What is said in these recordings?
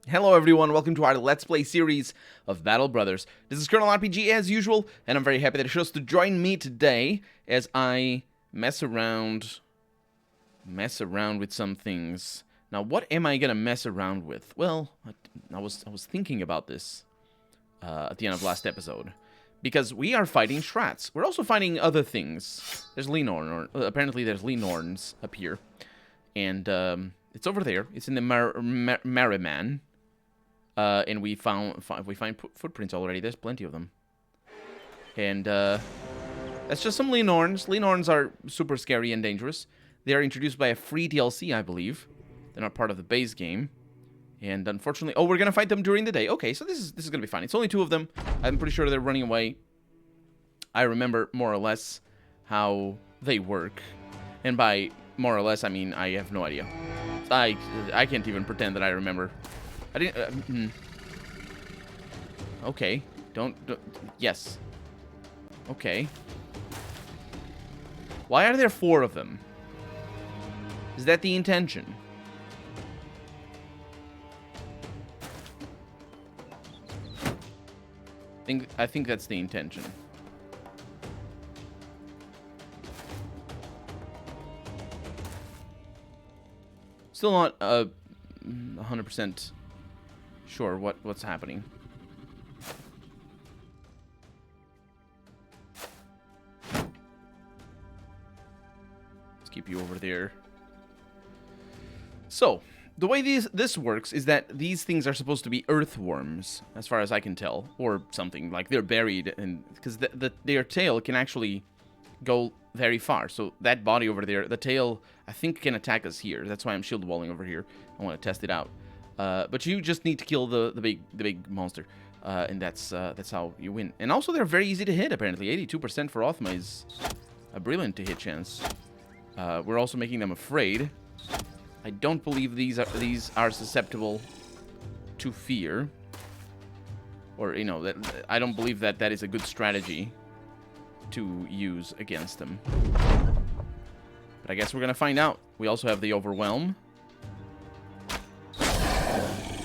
Hello everyone, welcome to our Let's Play series of Battle Brothers. This is Colonel RPG as usual, and I'm very happy that you chose to join me today as I mess around with some things. Now, what am I gonna mess around with? Well, I was thinking about this at the end of last episode, because we are fighting Shrats. We're also fighting other things. There's apparently there's Lindwurms up here, and it's over there. It's in the Merriman. And we find footprints already. There's plenty of them. And that's just some Lindwurms. Lindwurms are super scary and dangerous. They are introduced by a free DLC, I believe. They're not part of the base game. And unfortunately, oh, we're gonna fight them during the day. Okay, so this is gonna be fine. It's only 2 of them. I'm pretty sure they're running away. I remember more or less how they work, and by more or less, I mean I have no idea. I can't even pretend that I remember. I didn't. Okay. Don't. Yes. Okay. Why are there 4 of them? Is that the intention? I think that's the intention. Still not 100%. Sure, what's happening. Let's keep you over there. So, the way this works is that these things are supposed to be earthworms, as far as I can tell, or something like they're buried, and because their tail can actually go very far. So that body over there, the tail, I think can attack us here. That's why I'm shield walling over here. I want to test it out. But you just need to kill the big monster, and that's how you win. And also, they're very easy to hit. Apparently, 82% for Othma is a brilliant to hit chance. We're also making them afraid. I don't believe these are susceptible to fear, or that I don't believe that is a good strategy to use against them. But I guess we're gonna find out. We also have the overwhelm.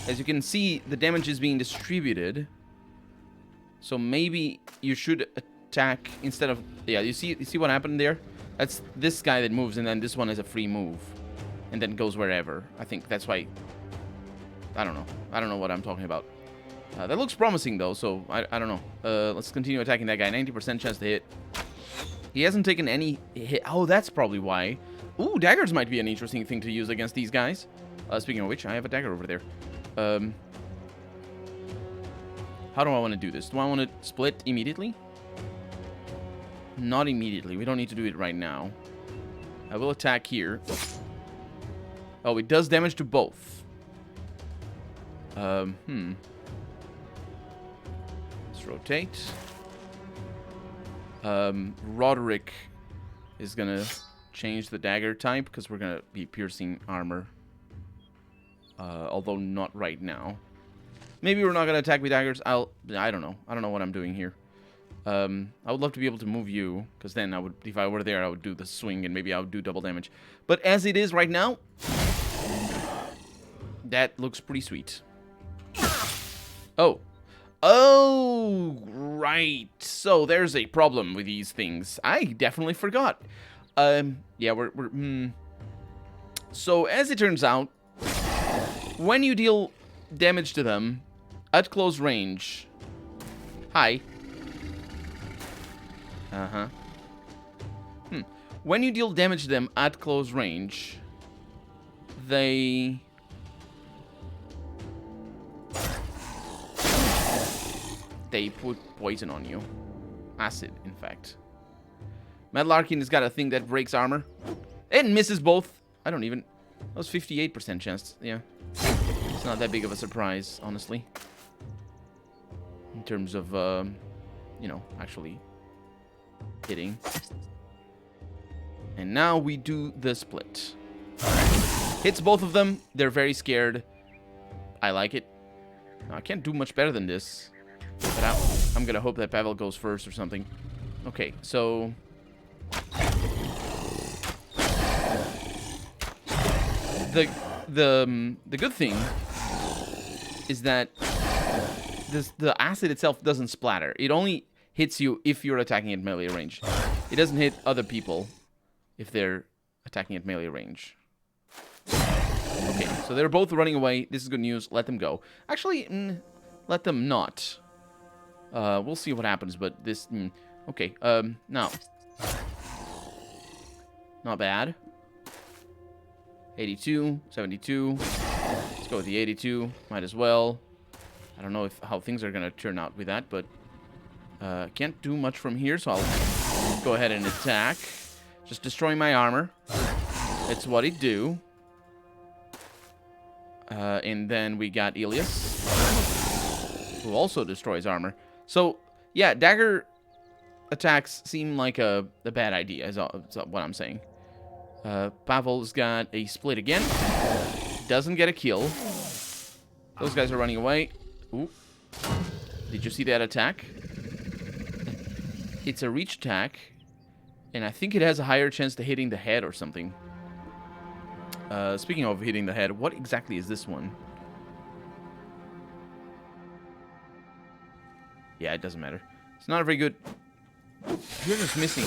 As you can see, the damage is being distributed. So maybe you should attack instead of... Yeah, you see what happened there? That's this guy that moves, and then this one is a free move. And then goes wherever. I think that's why... I don't know. I don't know what I'm talking about. That looks promising, though, so I don't know. Let's continue attacking that guy. 90% chance to hit. He hasn't taken any hit. Oh, that's probably why. Ooh, daggers might be an interesting thing to use against these guys. Speaking of which, I have a dagger over there. How do I want to do this? Do I want to split immediately? Not immediately. We don't need to do it right now. I will attack here. Oh, it does damage to both. Let's rotate. Roderick is gonna change the dagger type because we're gonna be piercing armor. Although not right now. Maybe we're not gonna attack with daggers. I don't know. I don't know what I'm doing here. I would love to be able to move you, because then I would, if I were there, I would do the swing and maybe I would do double damage. But as it is right now, that looks pretty sweet. Oh. Oh, right. So there's a problem with these things. I definitely forgot. Yeah, So as it turns out, when you deal damage to them at close range... Hi. Uh-huh. When you deal damage to them at close range, they put poison on you. Acid, in fact. Metal Arcane has got a thing that breaks armor. And misses both. I don't even... That was 58% chance. Yeah. It's not that big of a surprise, honestly. In terms of, actually hitting. And now we do the split. Hits both of them. They're very scared. I like it. I can't do much better than this. But I'm gonna hope that Pavel goes first or something. Okay, so... The good thing is that the acid itself doesn't splatter. It only hits you if you're attacking at melee range. It doesn't hit other people if they're attacking at melee range. Okay, so they're both running away. This is good news. Let them go. Actually, let them not. We'll see what happens, but this... okay, now. Not bad. 82, 72. Let's go with the 82. Might as well. I don't know how things are going to turn out with that, but... can't do much from here, so I'll go ahead and attack. Just destroying my armor. It's what it do. And then we got Elias, who also destroys armor. So, yeah, dagger attacks seem like a bad idea, is what I'm saying. Pavel's got a split again. Doesn't get a kill. Those guys are running away. Ooh. Did you see that attack? It's a reach attack, and I think it has a higher chance to hitting the head or something. Speaking of hitting the head, what exactly is this one? Yeah, it doesn't matter. It's not a very good... You're just missing.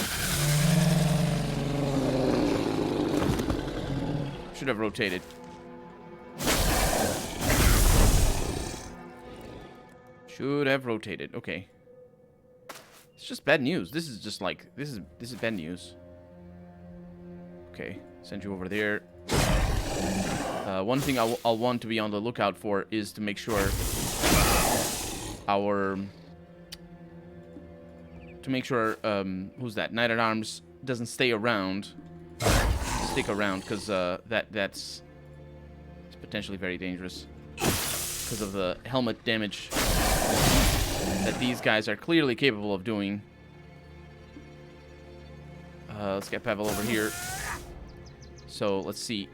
Should have rotated. Should have rotated. Okay. It's just bad news. This is just like... This is bad news. Okay. Send you over there. One thing I'll want to be on the lookout for is to make sure our... who's that? Knight-at-Arms doesn't stay around. Stick around, because that's it's potentially very dangerous. Because of the helmet damage that these guys are clearly capable of doing. Let's get Pavel over here. So let's see.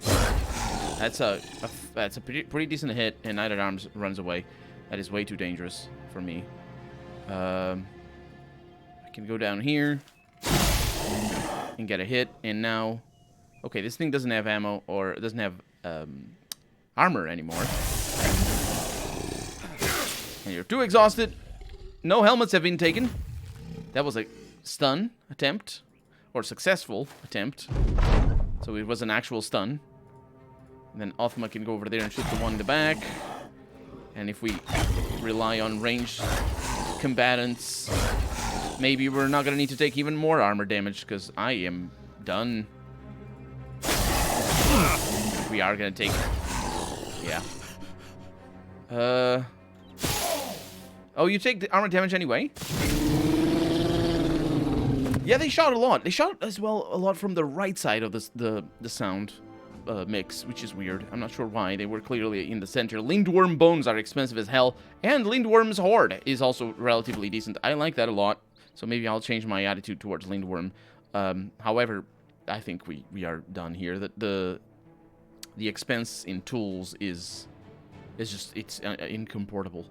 That's a pretty decent hit, and Knight-at-Arms runs away. That is way too dangerous for me. I can go down here and get a hit, and now... Okay, this thing doesn't have ammo, or it doesn't have armor anymore. And you're too exhausted. No helmets have been taken. That was a stun attempt, or successful attempt. So it was an actual stun. And then Othma can go over there and shoot the one in the back. And if we rely on ranged combatants, maybe we're not going to need to take even more armor damage, because I am done. We are going to take... Yeah. Oh, you take the armor damage anyway? Yeah, they shot a lot. They shot as well a lot from the right side of the sound mix, which is weird. I'm not sure why. They were clearly in the center. Lindworm bones are expensive as hell, and Lindwurms horde is also relatively decent. I like that a lot, so maybe I'll change my attitude towards Lindworm. However, I think we are done here. The expense in tools is just, it's incomportable.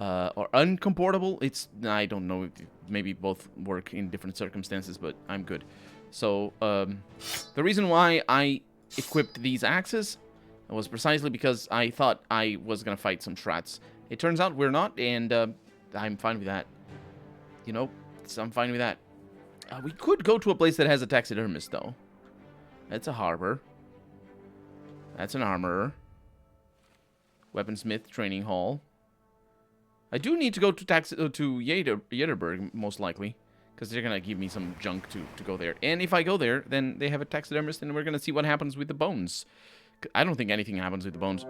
Or uncomportable. It's, I don't know, maybe both work in different circumstances, but I'm good. So, the reason why I equipped these axes was precisely because I thought I was gonna fight some Shrats. It turns out we're not, and I'm fine with that. You know, so I'm fine with that. We could go to a place that has a taxidermist, though. That's a harbor. That's an armorer. Weaponsmith training hall. I do need to go to Yetterberg, most likely, because they're going to give me some junk to go there. And if I go there, then they have a taxidermist, and we're going to see what happens with the bones. I don't think anything happens with the bones.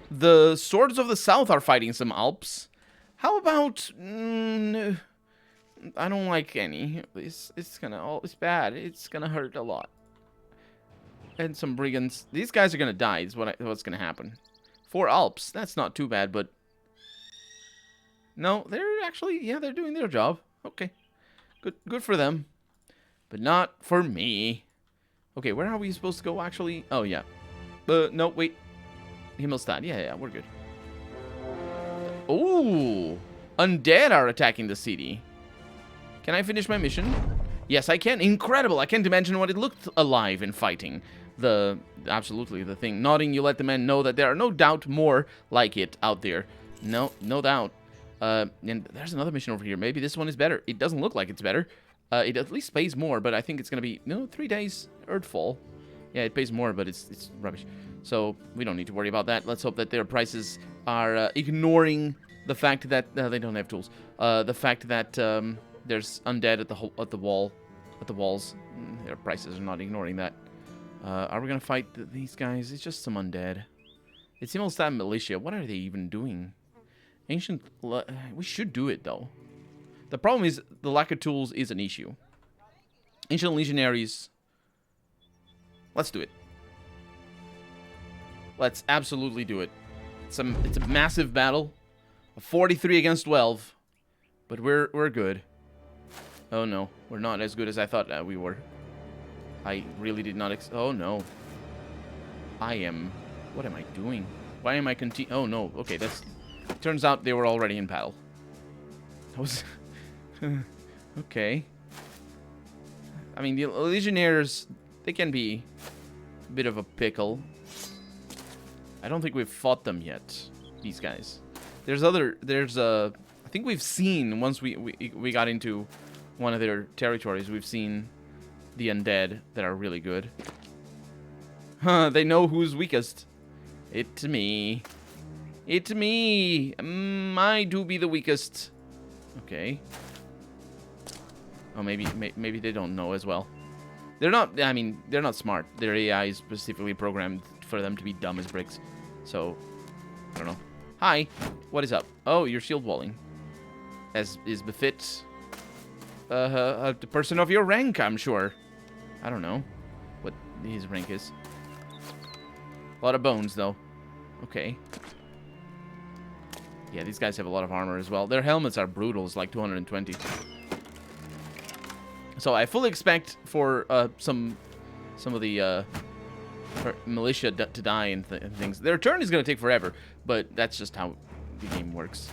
The Swords of the South are fighting some Alps. How about... I don't like any. It's bad. It's gonna hurt a lot. And some brigands. These guys are gonna die, is what's gonna happen. 4 Alps. That's not too bad, but... No, they're actually... Yeah, they're doing their job. Okay. Good for them. But not for me. Okay, where are we supposed to go, actually? Oh, yeah. No, wait. Himmelstadt. Yeah, we're good. Ooh! Undead are attacking the city. Can I finish my mission? Yes, I can. Incredible. I can't imagine what it looked alive and fighting. Absolutely, the thing. Nodding, you let the men know that there are no doubt more like it out there. No doubt. And there's another mission over here. Maybe this one is better. It doesn't look like it's better. It at least pays more, but I think it's going to be, 3 days Earthfall. Yeah, it pays more, but it's rubbish. So we don't need to worry about that. Let's hope that their prices are ignoring the fact that they don't have tools. The fact that there's undead at the walls. Their prices are not ignoring that. Are we going to fight these guys? It's just some undead. It's Himmelstadt militia. What are they even doing? Ancient... We should do it, though. The problem is the lack of tools is an issue. Ancient legionaries... Let's do it. Let's absolutely do it. It's a massive battle. A 43 against 12. But we're good. Oh, no. We're not as good as I thought we were. I really did not oh, no. What am I doing? Why am I Oh, no. Okay, that's... Turns out they were already in battle. That was... okay. I mean, the legionnaires, they can be a bit of a pickle. I don't think we've fought them yet, these guys. I think we've seen, once we got into one of their territories, we've seen the undead that are really good. Huh, they know who's weakest. It's me. It's me. I do be the weakest. Okay. Oh, maybe they don't know as well. They're not, I mean, they're not smart. Their AI is specifically programmed for them to be dumb as bricks. So, I don't know. Hi. What is up? Oh, you're shield walling. As is befit a person of your rank, I'm sure. I don't know what his rank is. A lot of bones, though. Okay. Yeah, these guys have a lot of armor as well. Their helmets are brutal. It's like 220. So I fully expect for some of the militia to die and things. Their turn is going to take forever, but that's just how the game works.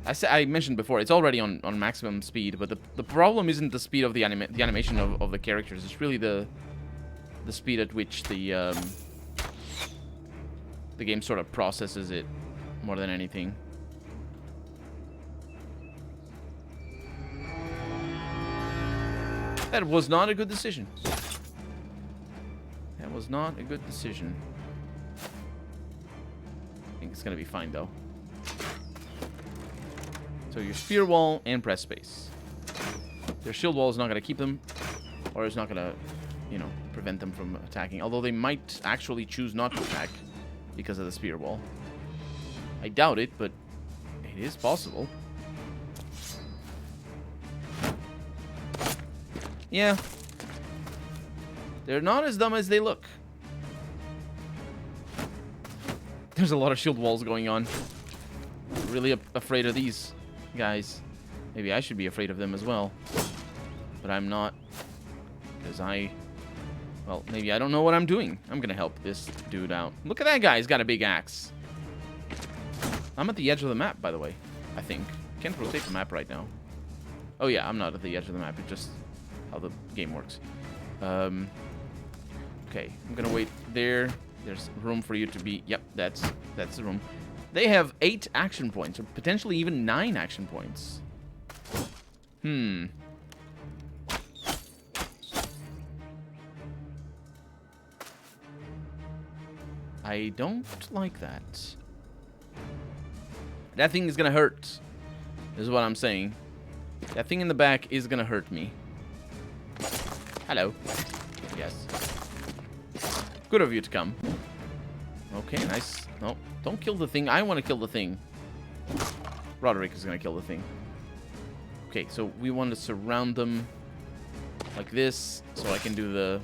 I mentioned before, it's already on maximum speed, but the problem isn't the speed of the animation of the characters. It's really the speed at which the game sort of processes it more than anything. That was not a good decision. That was not a good decision. I think it's going to be fine, though. So your spear wall and press space. Their shield wall is not going to keep them, or it's not going to, prevent them from attacking. Although they might actually choose not to attack because of the spear wall. I doubt it, but it is possible. Yeah. They're not as dumb as they look. There's a lot of shield walls going on. I'm really afraid of these guys. Maybe I should be afraid of them as well. But I'm not. Because well, maybe I don't know what I'm doing. I'm going to help this dude out. Look at that guy. He's got a big axe. I'm at the edge of the map, by the way. I think. Can't rotate the map right now. Oh, yeah. I'm not at the edge of the map. It's just how the game works. Okay, I'm gonna wait there. There's room for you to be... Yep, that's the room. They have 8 action points, or potentially even 9 action points. I don't like that. That thing is gonna hurt, is what I'm saying. That thing in the back is gonna hurt me. Hello. Yes. Good of you to come. Okay, nice. No, don't kill the thing. I want to kill the thing. Roderick is going to kill the thing. Okay, so we want to surround them like this so I can do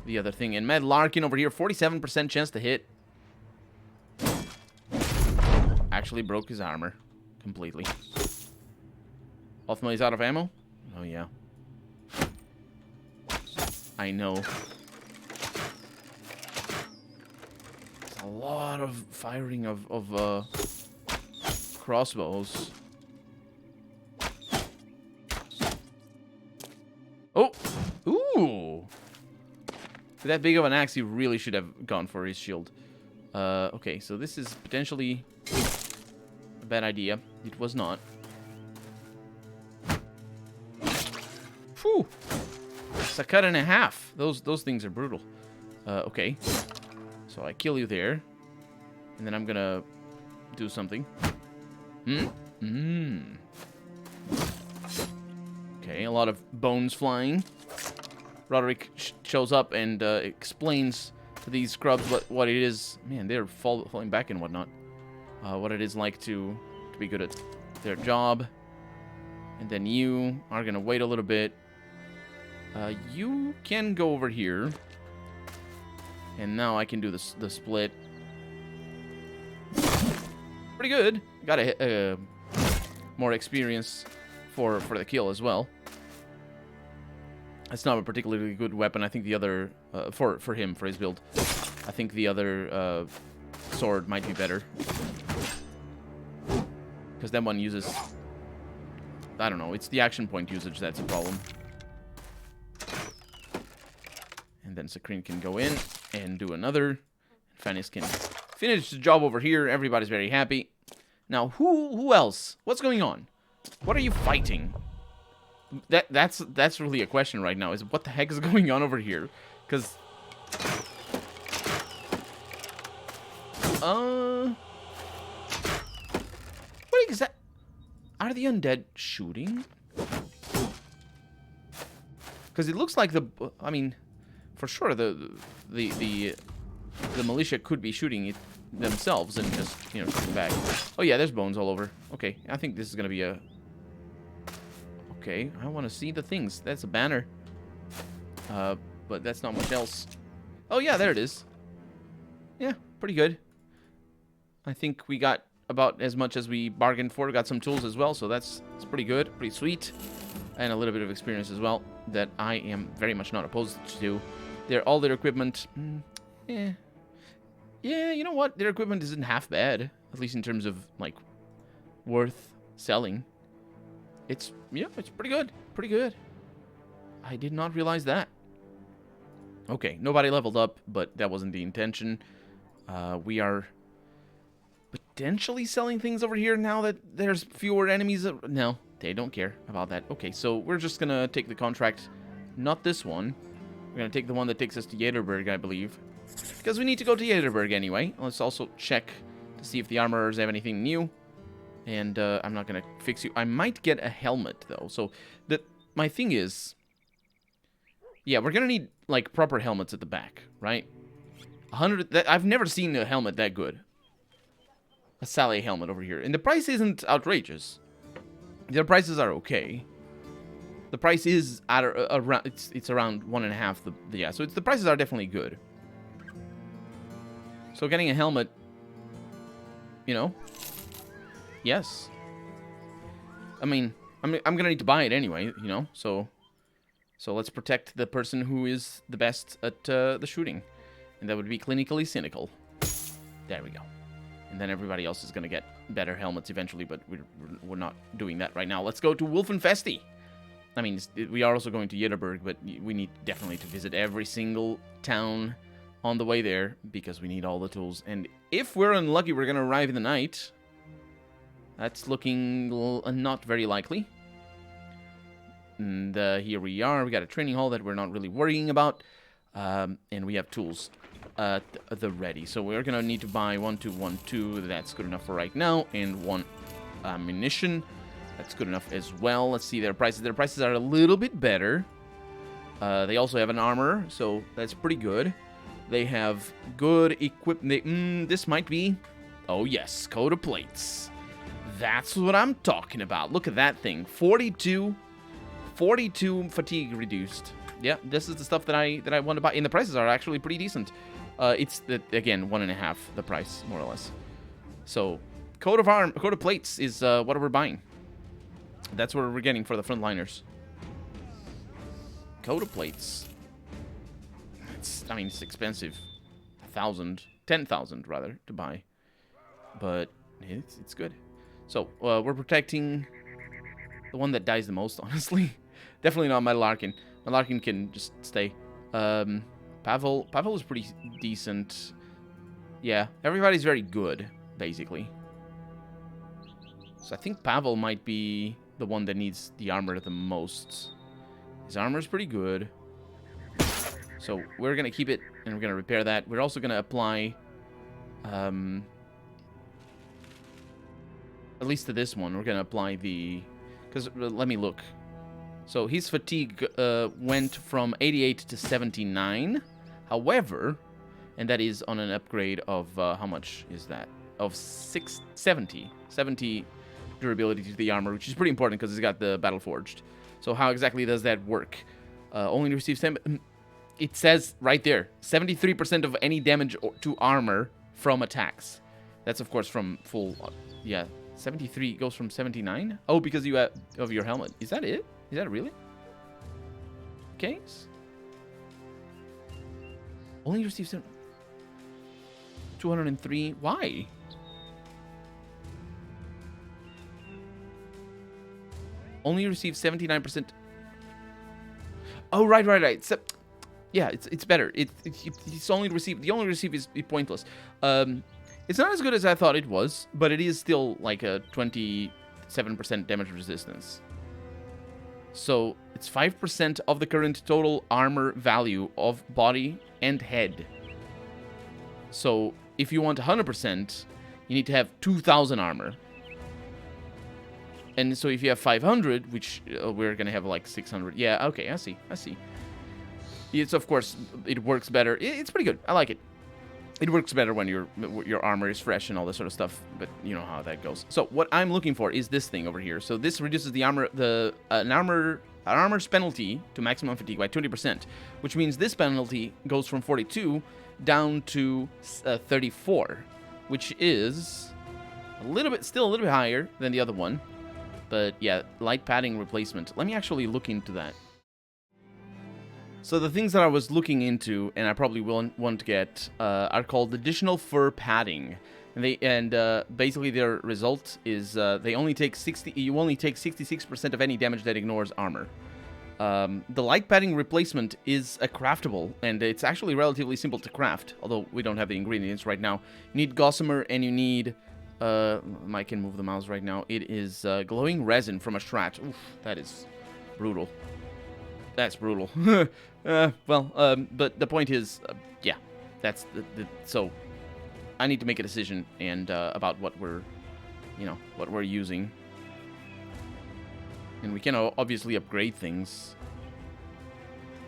the other thing. And Mad Larkin over here, 47% chance to hit. Actually broke his armor completely. Ultimately, he's out of ammo? Oh, yeah. I know. There's a lot of firing of crossbows. Oh! Ooh! that big of an axe, he really should have gone for his shield. Okay, so this is potentially a bad idea. It was not. Phew! It's a cut and a half. Those things are brutal. Okay. So I kill you there. And then I'm gonna do something. Okay, a lot of bones flying. Roderick shows up and explains to these scrubs what it is. Man, they're falling back and whatnot. What it is like to be good at their job. And then you are gonna wait a little bit. You can go over here. And now I can do the split. Pretty good. Got a more experience for the kill as well. It's not a particularly good weapon. I think the other for him, for his build, I think the other sword might be better, because that one uses, I don't know, it's the action point usage that's a problem. And then Sakrin can go in and do another. Fanis can finish the job over here. Everybody's very happy. Now, who else? What's going on? What are you fighting? That's really a question right now. Is what the heck is going on over here? Because what is that? Are the undead shooting? Because it looks like I mean, for sure the militia could be shooting it themselves and just, you know, shooting back. Oh yeah, there's bones all over. Okay, I think this is gonna be a. Okay, I want to see the things. That's a banner. But that's not much else. Oh yeah, there it is. Yeah, pretty good. I think we got about as much as we bargained for. Got some tools as well, so that's pretty good, pretty sweet, and a little bit of experience as well that I am very much not opposed to. All their equipment. Yeah, you know what? Their equipment isn't half bad, at least in terms of like worth selling. It's pretty good, pretty good. I did not realize that. Okay, nobody leveled up, but that wasn't the intention. We are potentially selling things over here now that there's fewer enemies. No, they don't care about that. Okay, so we're just gonna take the contract, not this one. We're gonna take the one that takes us to Jederberg, I believe, because we need to go to Jederberg anyway. Let's also check to see if the armorers have anything new. And I'm not gonna fix you. I might get a helmet though. So my thing is, yeah, we're gonna need like proper helmets at the back, right? 100. I've never seen a helmet that good. A Saleh helmet over here, and the price isn't outrageous. Their prices are okay. The price is at around. It's around 1.5. Yeah, so the prices are definitely good. So getting a helmet, you know. Yes. I mean, I'm gonna need to buy it anyway, you know. So let's protect the person who is the best at the shooting, and that would be clinically cynical. There we go. And then everybody else is gonna get better helmets eventually, but we're not doing that right now. Let's go to Wolfenfesti. I mean, we are also going to Jederberg, but we need definitely to visit every single town on the way there because we need all the tools. And if we're unlucky, we're gonna arrive in the night. That's looking not very likely. And here we are. We got a training hall that we're not really worrying about. And we have tools at the ready. So we're going to need to buy 1, 2, 1, 2. That's good enough for right now. And 1 ammunition. That's good enough as well. Let's see their prices. Their prices are a little bit better. They also have an armor, so that's pretty good. They have good equipment. This might be... Oh, yes. Coat of plates. That's what I'm talking about. Look at that thing. 42 fatigue reduced. Yeah, this is the stuff that I want to buy. And the prices are actually pretty decent. It's, again, 1.5 the price, more or less. So, coat of plates is what we're buying. That's what we're getting for the frontliners. Coat of plates. I mean, it's expensive. 10,000 rather, to buy. But it's good. So, we're protecting the one that dies the most, honestly. Definitely not my Larkin. My Larkin can just stay. Pavel is pretty decent. Yeah, everybody's very good, basically. So I think Pavel might be the one that needs the armor the most. His armor's pretty good. So we're going to keep it, and we're going to repair that. We're also going to apply... at least to this one, we're going to apply the... Because, let me look. So his fatigue went from 88 to 79. However, and that is on an upgrade of... how much is that? Of 70 durability to the armor, which is pretty important because it's got the Battle Forged. So how exactly does that work? Only receives... It says right there, 73% of any damage to armor from attacks. That's, of course, from full... yeah, 73 goes from 79? Oh, because you have of your helmet. Is that it? Is that really? Case? Only receives 203. Why? Only receives 79%. Oh, right. Yeah, it's better. It's only received. The only receive is pointless. It's not as good as I thought it was, but it is still like a 27% damage resistance. So it's 5% of the current total armor value of body and head. So if you want 100%, you need to have 2,000 armor. And so if you have 500, which we're gonna have like 600. Yeah, okay, I see. It's, of course, it works better. It's pretty good. I like it. It works better when your armor is fresh and all this sort of stuff, but you know how that goes. So what I'm looking for is this thing over here. So this reduces the armor's penalty to maximum fatigue by 20%, which means this penalty goes from 42 down to 34, which is still a little bit higher than the other one. But yeah, light padding replacement. Let me actually look into that. So the things that I was looking into, and I probably will want to get, are called additional fur padding. And basically their result is you only take 66% of any damage that ignores armor. The light padding replacement is a craftable, and it's actually relatively simple to craft, although we don't have the ingredients right now. You need gossamer, and you need... I can move the mouse right now. It is glowing resin from a shrat. Oof, that is brutal. That's brutal. But the point is, yeah, that's so I need to make a decision and about what we're using, and we can obviously upgrade things.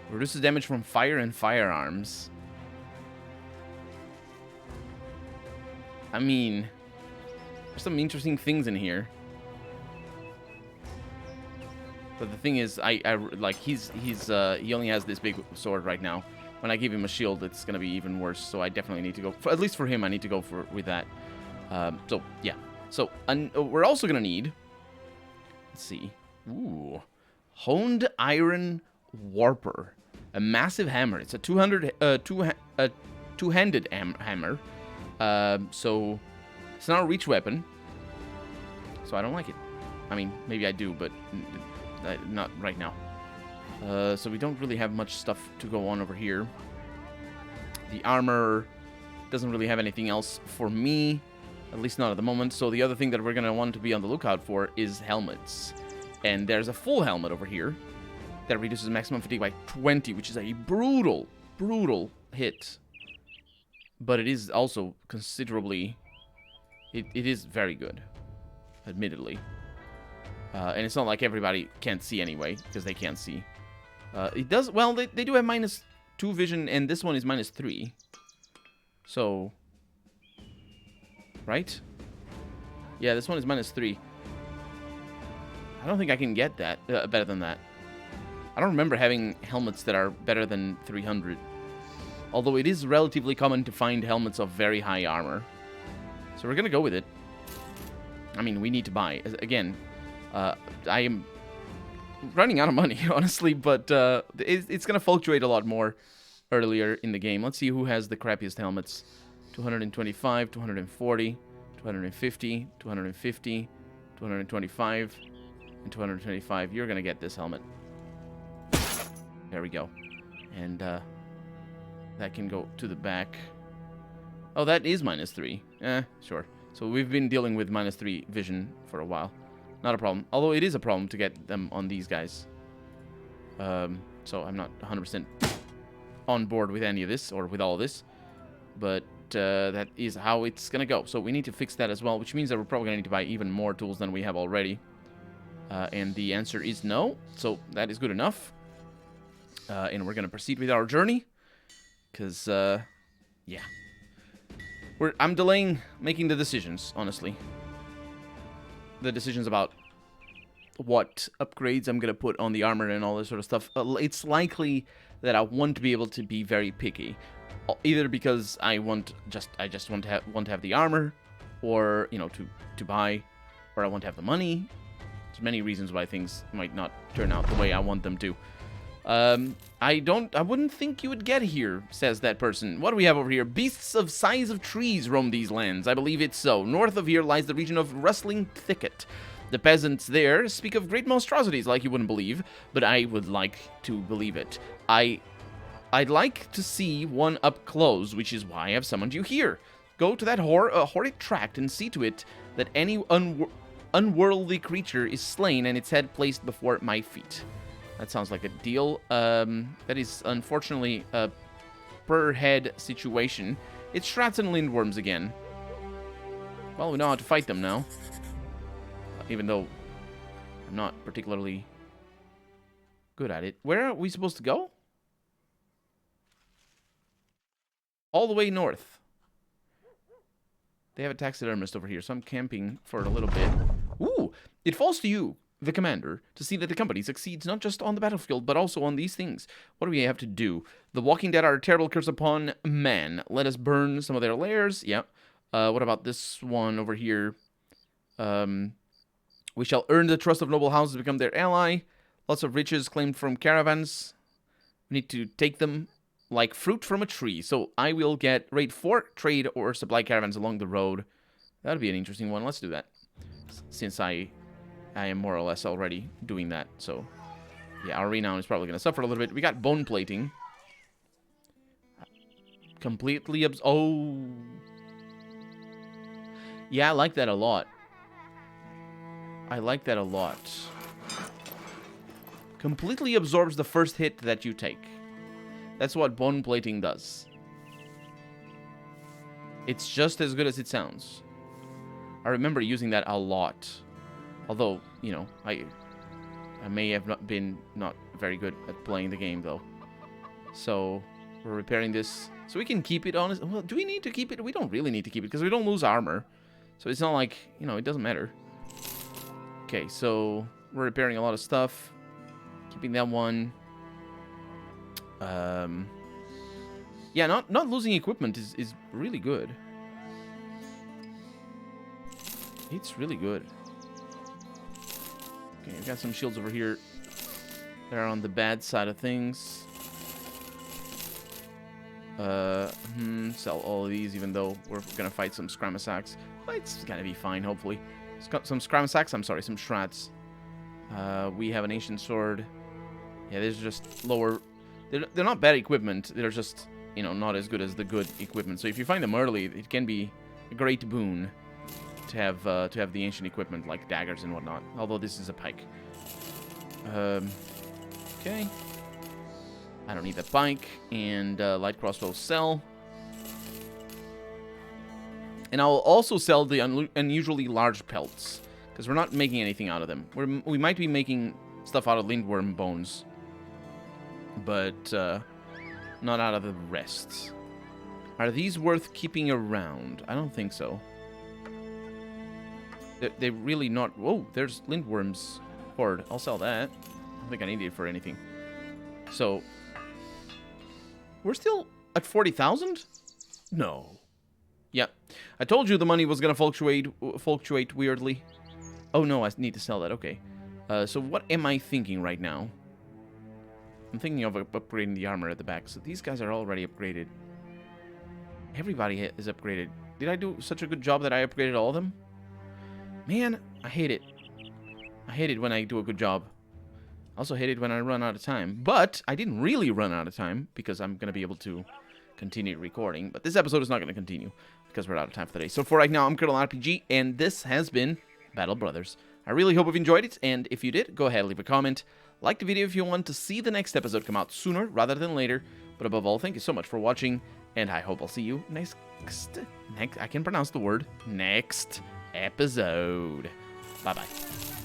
Reduces damage from fire and firearms. I mean, there's some interesting things in here. But the thing is, he only has this big sword right now. When I give him a shield, it's gonna be even worse. So I definitely need to go, at least for him, I need to go with that. So yeah. So we're also gonna need. Let's see. Ooh, honed iron warper, a massive hammer. It's a two-handed hammer. So it's not a reach weapon. So I don't like it. I mean, maybe I do, but. Not right now. So we don't really have much stuff to go on over here. The armor doesn't really have anything else for me, at least not at the moment. So the other thing that we're going to want to be on the lookout for is helmets. And there's a full helmet over here that reduces maximum fatigue by 20, which is a brutal hit. But it is also considerably... It is very good, admittedly. And it's not like everybody can't see anyway, because they can't see. It does... Well, they do have -2 vision, and this one is -3. So... Right? Yeah, this one is -3. I don't think I can get that better than that. I don't remember having helmets that are better than 300. Although it is relatively common to find helmets of very high armor. So we're gonna go with it. I mean, we need to buy. Again... I am running out of money, honestly, but it's going to fluctuate a lot more earlier in the game. Let's see who has the crappiest helmets. 225, 240, 250, 250, 225, and 225. You're going to get this helmet. There we go. And That can go to the back. Oh, that is -3. Sure. So we've been dealing with -3 vision for a while. Not a problem. Although it is a problem to get them on these guys. So I'm not 100% on board with any of this, or with all of this. But that is how it's going to go. So we need to fix that as well, which means that we're probably going to need to buy even more tools than we have already. And the answer is no. So that is good enough. And we're going to proceed with our journey. Because, yeah. I'm delaying making the decisions, honestly. The decisions about what upgrades I'm going to put on the armor and all this sort of stuff. It's likely that I won't be able to be very picky. Either because I just want to have the armor, or, you know, to buy, or I want to have the money. There's many reasons why things might not turn out the way I want them to. I wouldn't think you would get here, says that person. What do we have over here? Beasts of size of trees roam these lands. I believe it's so. North of here lies the region of Rustling Thicket. The peasants there speak of great monstrosities like you wouldn't believe, but I would like to believe it. I'd like to see one up close, which is why I have summoned you here. Go to that horrid tract and see to it that any unworldly creature is slain and its head placed before my feet. That sounds like a deal. That is unfortunately a per head situation. It's Shrats and Lindwurms again. Well, we know how to fight them now. Even though I'm not particularly good at it. Where are we supposed to go? All the way north. They have a taxidermist over here, so I'm camping for a little bit. Ooh! It falls to you, the commander, to see that the company succeeds not just on the battlefield, but also on these things. What do we have to do? The Walking Dead are a terrible curse upon man. Let us burn some of their lairs. Yep. What about this one over here? We shall earn the trust of noble houses to become their ally. Lots of riches claimed from caravans. We need to take them like fruit from a tree. So I will get rate 4 trade or supply caravans along the road. That'll be an interesting one. Let's do that. Since I am more or less already doing that. So yeah, our renown is probably going to suffer a little bit. We got bone plating. Completely oh. Yeah, I like that a lot. I like that a lot. Completely absorbs the first hit that you take. That's what bone plating does. It's just as good as it sounds. I remember using that a lot. Although, you know, I may have not been very good at playing the game, though. So, we're repairing this. So we can keep it on. Well, do we need to keep it? We don't really need to keep it, because we don't lose armor. So it's not like, you know, it doesn't matter. Okay, so we're repairing a lot of stuff. Keeping that one. Yeah, not losing equipment is really good. It's really good. Okay, we've got some shields over here that are on the bad side of things. Sell all of these, even though we're gonna fight some Scramasacks. But it's gonna be fine, hopefully. Some Scramasacks, I'm sorry, some Shrats. We have an ancient sword. Yeah, there's just lower. They're not bad equipment. They're just, you know, not as good as the good equipment. So if you find them early, it can be a great boon to have the ancient equipment like daggers and whatnot. Although this is a pike. Okay. I don't need the pike, and light crossbow sell. And I'll also sell the unusually large pelts, because we're not making anything out of them. We might be making stuff out of lindworm bones, but not out of the rest. Are these worth keeping around? I don't think so. They're really not. Whoa, there's lindworms horde. I'll sell that. I don't think I need it for anything. So we're still at 40,000? No. Yep. I told you the money was gonna fluctuate weirdly. Oh no, I need to sell that. Okay. So what am I thinking right now? I'm thinking of upgrading the armor at the back. So these guys are already upgraded. Everybody is upgraded. Did I do such a good job that I upgraded all of them? Man, I hate it. I hate it when I do a good job. I also hate it when I run out of time. But I didn't really run out of time, because I'm going to be able to continue recording, but this episode is not going to continue because we're out of time for the day. So for right now, I'm Colonel RPG, and this has been Battle Brothers. I really hope you've enjoyed it, and if you did, go ahead, leave a comment. Like the video if you want to see the next episode come out sooner rather than later. But above all, thank you so much for watching, and I hope I'll see you next I can pronounce the word, next episode. Bye-bye.